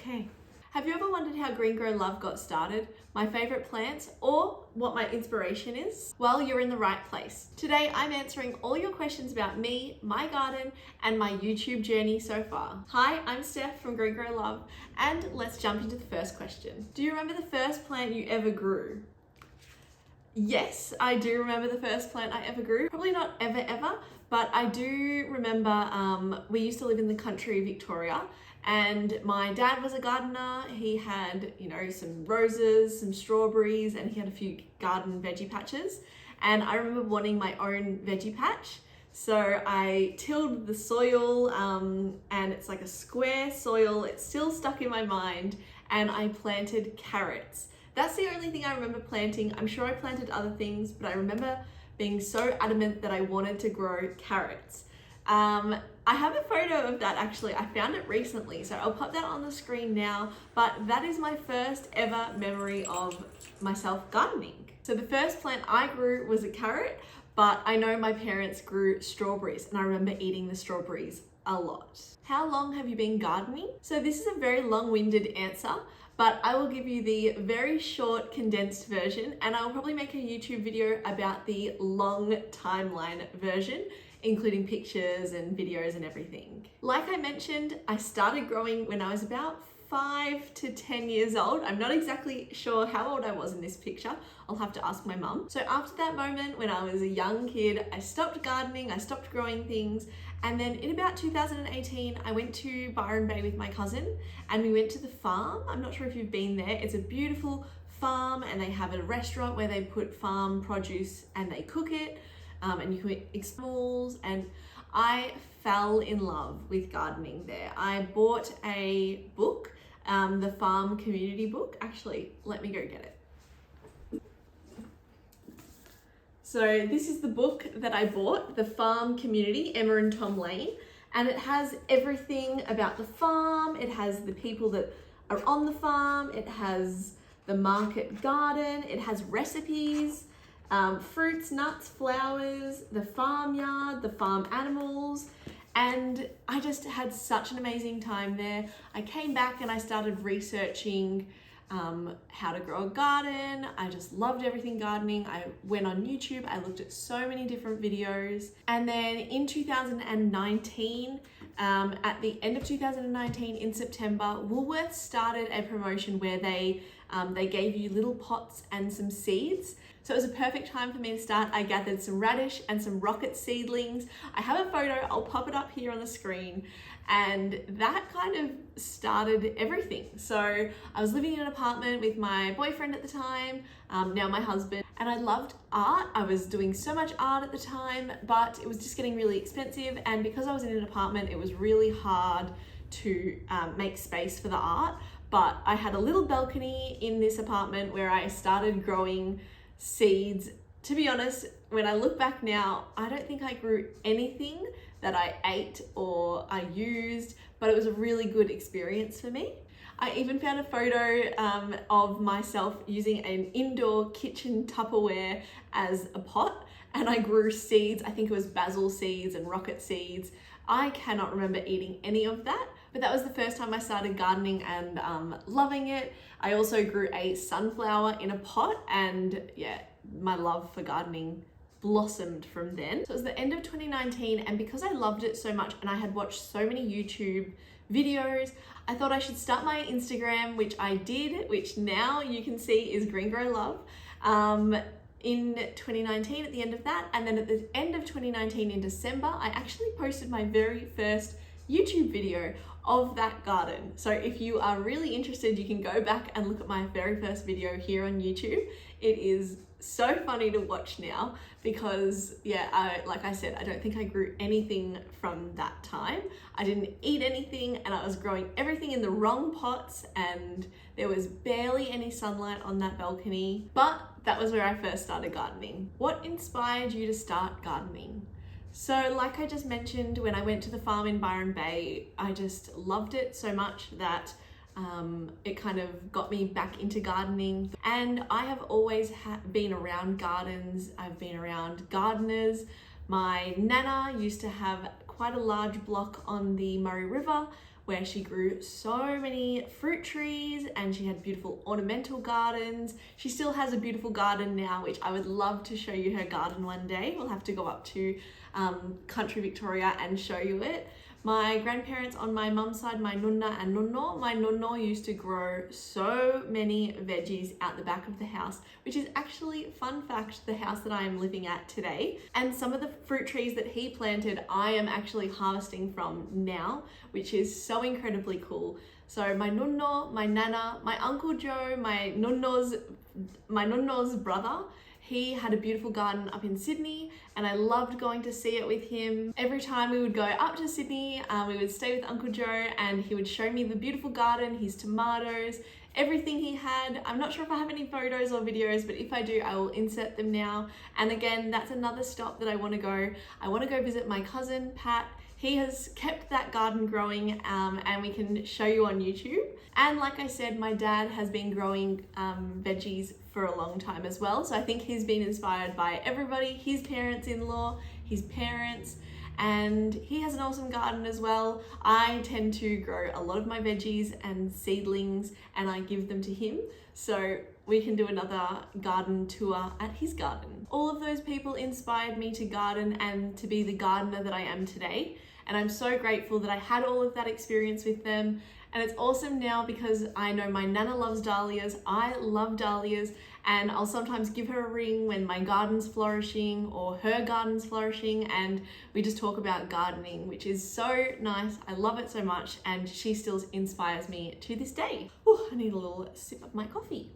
Okay. Have you ever wondered how Green Grow Love got started, my favourite plants, or what my inspiration is? Well, you're in the right place. Today, I'm answering all your questions about me, my garden, and my YouTube journey so far. Hi, I'm Steph from Green Grow Love, and let's jump into the first question. Do you remember the first plant you ever grew? Yes, I do remember the first plant I ever grew. Probably not ever, but I do remember we used to live in the country, Victoria, and my dad was a gardener. He had, some roses, some strawberries, and he had a few garden veggie patches. And I remember wanting my own veggie patch. So I tilled the soil, and it's like a square soil. It's still stuck in my mind, and I planted carrots. That's the only thing I remember planting. I'm sure I planted other things, but I remember being so adamant that I wanted to grow carrots. I have a photo of that actually. I found it recently, so I'll pop that on the screen now, but that is my first ever memory of myself gardening. So the first plant I grew was a carrot, but I know my parents grew strawberries, and I remember eating the strawberries a lot. How long have you been gardening? So this is a very long-winded answer, but I will give you the very short condensed version, and I'll probably make a YouTube video about the long timeline version, including pictures and videos and everything. Like I mentioned, I started growing when I was about 5 to 10 years old. I'm not exactly sure how old I was in this picture. I'll have to ask my mum. So after that moment, when I was a young kid, I stopped gardening, I stopped growing things. And then in about 2018, I went to Byron Bay with my cousin and we went to the farm. I'm not sure if you've been there. It's a beautiful farm and they have a restaurant where they put farm produce and they cook it. And you can explore, and I fell in love with gardening there. I bought a book, the Farm Community book. Actually, let me go get it. So this is the book that I bought, The Farm Community, Emma and Tom Lane, and it has everything about the farm. It has the people that are on the farm. It has the market garden. It has recipes. Fruits, nuts, flowers, the farmyard, the farm animals, and I just had such an amazing time there. I came back and I started researching how to grow a garden. I just loved everything gardening. I went on YouTube, I looked at so many different videos, and then in 2019, at the end of 2019 in September, Woolworths started a promotion where they gave you little pots and some seeds. So it was a perfect time for me to start. I gathered some radish and some rocket seedlings. I have a photo, I'll pop it up here on the screen. And that kind of started everything. So I was living in an apartment with my boyfriend at the time, now my husband, and I loved art. I was doing so much art at the time, but it was just getting really expensive. And because I was in an apartment, it was really hard to make space for the art. But I had a little balcony in this apartment where I started growing seeds. To be honest, when I look back now, I don't think I grew anything that I ate or I used, but it was a really good experience for me. I even found a photo of myself using an indoor kitchen Tupperware as a pot, and I grew seeds. I think it was basil seeds and rocket seeds. I cannot remember eating any of that, but that was the first time I started gardening and loving it. I also grew a sunflower in a pot, and yeah, my love for gardening blossomed from then. So it was the end of 2019, and because I loved it so much and I had watched so many YouTube videos, I thought I should start my Instagram, which I did, which now you can see is Green Grow Love. In 2019 at the end of that, and then at the end of 2019 in December, I actually posted my very first YouTube video of that garden. So if you are really interested, you can go back and look at my very first video here on YouTube. It is so funny to watch now because like I said, I don't think I grew anything from that time. I didn't eat anything, and I was growing everything in the wrong pots, and there was barely any sunlight on that balcony, but that was where I first started gardening. What inspired you to start gardening? So like I just mentioned, when I went to the farm in Byron Bay, I just loved it so much that it kind of got me back into gardening. And I have always been around gardens. I've been around gardeners. My nana used to have quite a large block on the Murray River where she grew so many fruit trees and she had beautiful ornamental gardens. She still has a beautiful garden now, which I would love to show you her garden one day. We'll have to go up to country Victoria and show you it. My grandparents on my mum's side, my nonna and nonno, my nonno used to grow so many veggies out the back of the house, which is actually, fun fact, the house that I am living at today. And some of the fruit trees that he planted, I am actually harvesting from now, which is so incredibly cool. So my nonno, my nana, my Uncle Joe, my nonno's brother, he had a beautiful garden up in Sydney and I loved going to see it with him. Every time we would go up to Sydney, we would stay with Uncle Joe and he would show me the beautiful garden, his tomatoes, everything he had. I'm not sure if I have any photos or videos, but if I do, I will insert them now. And again, that's another stop that I want to go. I want to go visit my cousin, Pat. He has kept that garden growing and we can show you on YouTube. And like I said, my dad has been growing veggies for a long time as well. So I think he's been inspired by everybody, his parents-in-law, his parents, and he has an awesome garden as well. I tend to grow a lot of my veggies and seedlings and I give them to him. So we can do another garden tour at his garden. All of those people inspired me to garden and to be the gardener that I am today. And I'm so grateful that I had all of that experience with them. And it's awesome now because I know my nana loves dahlias, I love dahlias, and I'll sometimes give her a ring when my garden's flourishing or her garden's flourishing, and we just talk about gardening, which is so nice. I love it so much, and she still inspires me to this day. Ooh, I need a little sip of my coffee.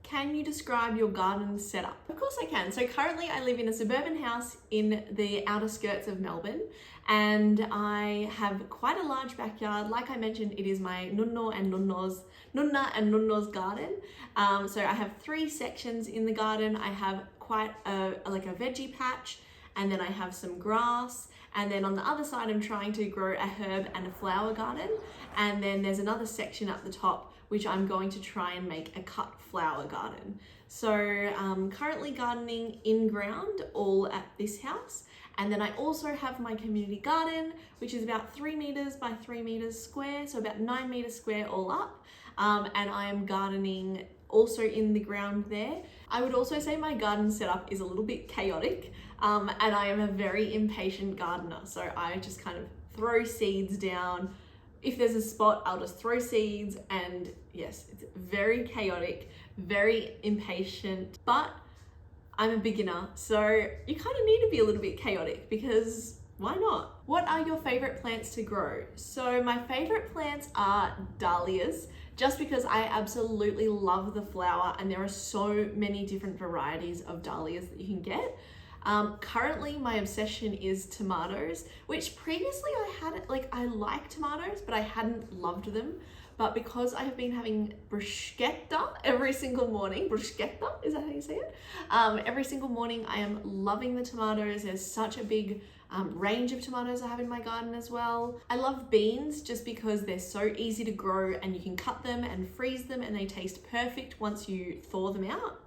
Can you describe your garden setup? Of course I can. So currently I live in a suburban house in the outer skirts of Melbourne and I have quite a large backyard. Like I mentioned, it is my nonna and nonno's garden. So I have 3 sections in the garden. I have quite a veggie patch, and then I have some grass, and then on the other side I'm trying to grow a herb and a flower garden, and then there's another section at the top which I'm going to try and make a cut flower garden. So currently gardening in ground all at this house, and then I also have my community garden, which is about 3 meters by 3 meters square, so about 9 meters square all up, and I am gardening also in the ground there. I would also say my garden setup is a little bit chaotic, and I am a very impatient gardener, so I just kind of throw seeds down. If there's a spot, I'll just throw seeds, and yes, it's very chaotic, very impatient, but I'm a beginner, so you kind of need to be a little bit chaotic because why not? What are your favorite plants to grow? So my favorite plants are dahlias, just because I absolutely love the flower and there are so many different varieties of dahlias that you can get. Currently my obsession is tomatoes, which previously I like tomatoes, but I hadn't loved them. But because I have been having bruschetta every single morning, bruschetta, is that how you say it? Every single morning I am loving the tomatoes. There's such a big range of tomatoes I have in my garden as well. I love beans just because they're so easy to grow and you can cut them and freeze them and they taste perfect once you thaw them out.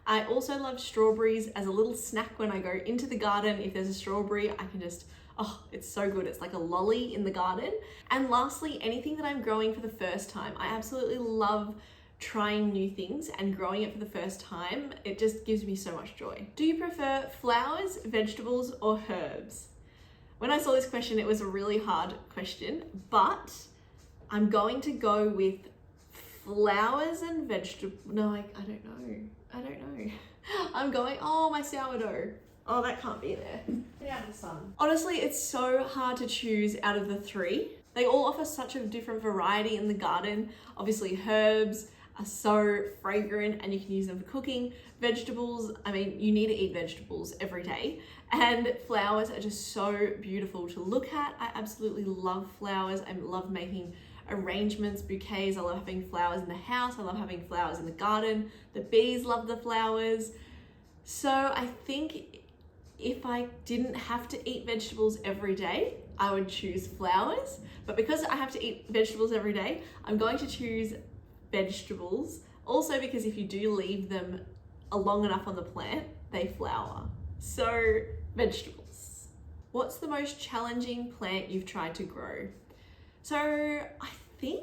I also love strawberries as a little snack when I go into the garden. If there's a strawberry, I can just, oh, it's so good. It's like a lolly in the garden. And lastly, anything that I'm growing for the first time. I absolutely love trying new things and growing it for the first time. It just gives me so much joy. Do you prefer flowers, vegetables, or herbs? When I saw this question, it was a really hard question, but I'm going to go with flowers and vegetables. No, I don't know. I'm going, oh, my sourdough. Oh, that can't be there. Get out of the sun. Honestly, it's so hard to choose out of the 3. They all offer such a different variety in the garden. Obviously, herbs are so fragrant and you can use them for cooking. Vegetables, I mean, you need to eat vegetables every day. And flowers are just so beautiful to look at. I absolutely love flowers. I love making arrangements, bouquets. I love having flowers in the house. I love having flowers in the garden. The bees love the flowers. So I think if I didn't have to eat vegetables every day, I would choose flowers. But because I have to eat vegetables every day, I'm going to choose vegetables. Also because if you do leave them long enough on the plant, they flower. So vegetables. What's the most challenging plant you've tried to grow? So I think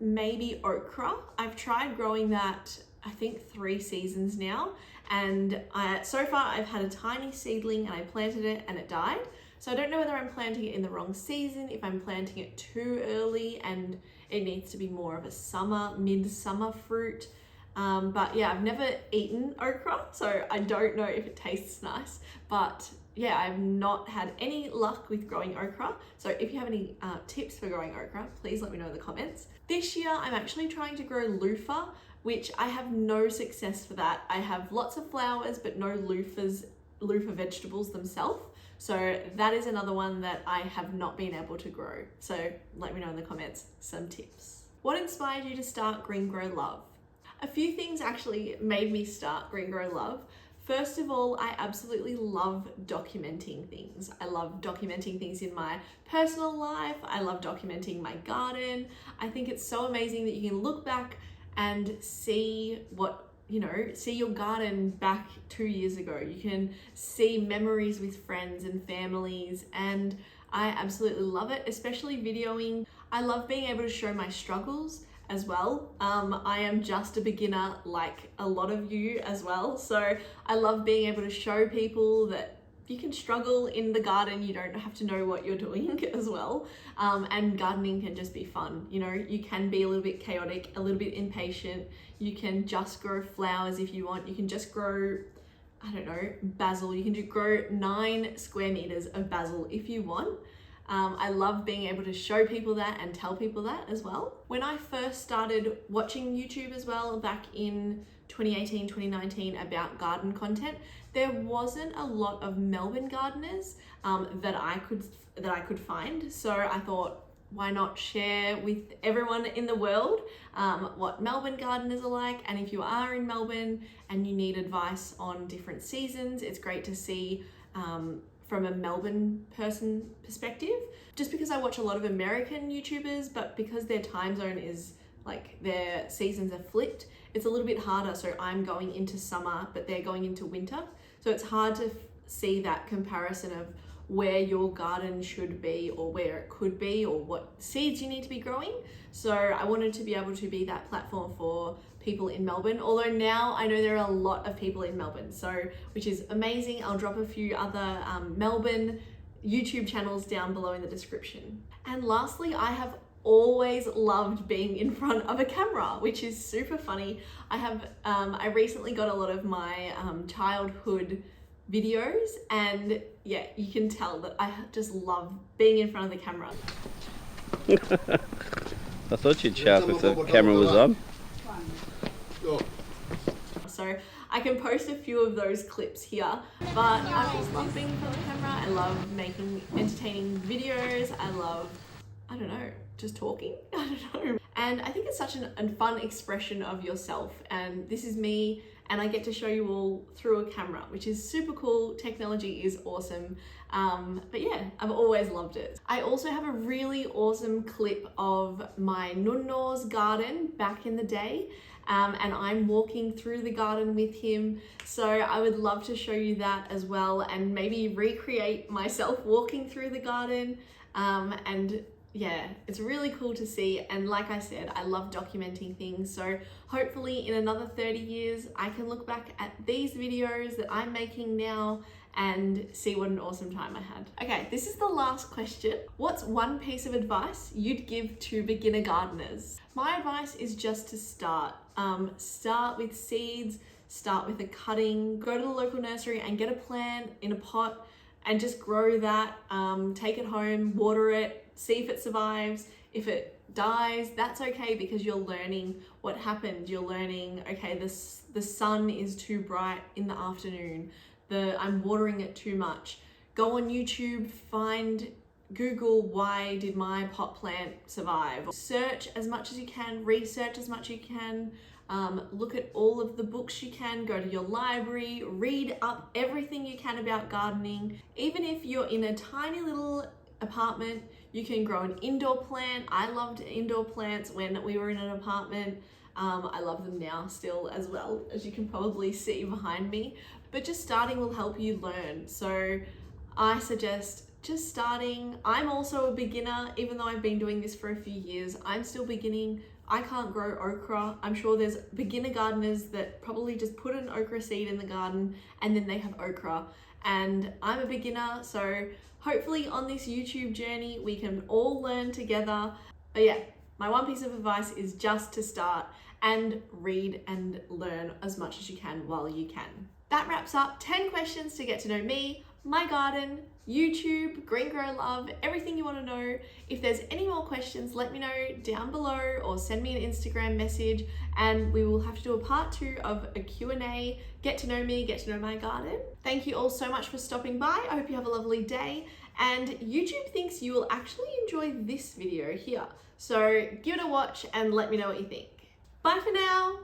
maybe okra. I've tried growing that, I think 3 seasons now, and so far I've had a tiny seedling and I planted it and it died. So I don't know whether I'm planting it in the wrong season, if I'm planting it too early and it needs to be more of a mid-summer fruit. But yeah, I've never eaten okra, so I don't know if it tastes nice, but yeah, I've not had any luck with growing okra. So if you have any tips for growing okra, please let me know in the comments. This year, I'm actually trying to grow loofah, which I have no success for that. I have lots of flowers, but no loofah vegetables themselves. So that is another one that I have not been able to grow. So let me know in the comments some tips. What inspired you to start Green Grow Love? A few things actually made me start Green Grow Love. First of all, I absolutely love documenting things. I love documenting things in my personal life. I love documenting my garden. I think it's so amazing that you can look back and see see your garden back 2 years ago. You can see memories with friends and families, and I absolutely love it, especially videoing. I love being able to show my struggles as well. I am just a beginner like a lot of you as well. So I love being able to show people that you can struggle in the garden. You don't have to know what you're doing as well. And gardening can just be fun. You can be a little bit chaotic, a little bit impatient. You can just grow flowers if you want. You can just grow, I don't know, basil. You can grow 9 square meters of basil if you want. I love being able to show people that and tell people that as well. When I first started watching YouTube as well back in 2018, 2019 about garden content, there wasn't a lot of Melbourne gardeners that I could find. So I thought, why not share with everyone in the world what Melbourne gardeners are like? And if you are in Melbourne and you need advice on different seasons, it's great to see from a Melbourne person perspective. Just because I watch a lot of American YouTubers, but because their time zone is like their seasons are flipped, it's a little bit harder. So I'm going into summer, but they're going into winter. So it's hard to see that comparison of where your garden should be or where it could be or what seeds you need to be growing. So I wanted to be able to be that platform for people in Melbourne, although now I know there are a lot of people in Melbourne, so which is amazing. I'll drop a few other Melbourne YouTube channels down below in the description. And lastly, I have always loved being in front of a camera, which is super funny. I recently got a lot of my childhood videos, and yeah, you can tell that I just love being in front of the camera. I thought you'd shout if the camera was on. So I can post a few of those clips here, but I just love being in front of the camera. I love making entertaining videos. I love, I don't know, just talking. I don't know. And I think it's such a fun expression of yourself. And this is me, and I get to show you all through a camera, which is super cool. Technology is awesome. But yeah, I've always loved it. I also have a really awesome clip of my nunno's garden back in the day. And I'm walking through the garden with him. So I would love to show you that as well, and maybe recreate myself walking through the garden. And yeah, it's really cool to see. And like I said, I love documenting things. So hopefully in another 30 years, I can look back at these videos that I'm making now and see what an awesome time I had. Okay, this is the last question. What's one piece of advice you'd give to beginner gardeners? My advice is just to start. Start with seeds, start with a cutting, go to the local nursery and get a plant in a pot and just grow that. Take it home, water it, see if it survives. If it dies, that's okay, because you're learning what happened. You're learning, okay, the sun is too bright in the afternoon. I'm watering it too much. Go on YouTube, Google, why did my pot plant survive? Search as much as you can, research as much as you can, look at all of the books you can, go to your library, read up everything you can about gardening. Even if you're in a tiny little apartment, you can grow an indoor plant. I loved indoor plants when we were in an apartment. I love them now still as well, as you can probably see behind me. But just starting will help you learn. So I suggest just starting. I'm also a beginner, even though I've been doing this for a few years. I'm still beginning. I can't grow okra. I'm sure there's beginner gardeners that probably just put an okra seed in the garden and then they have okra. And I'm a beginner, so hopefully on this YouTube journey we can all learn together. But yeah, my one piece of advice is just to start and read and learn as much as you can while you can. That wraps up 10 questions to get to know me, my garden, YouTube, Green Grow Love, everything you want to know. If there's any more questions, let me know down below or send me an Instagram message and we will have to do a part 2 of a Q&A, get to know me, get to know my garden. Thank you all so much for stopping by. I hope you have a lovely day, and YouTube thinks you will actually enjoy this video here. So give it a watch and let me know what you think. Bye for now.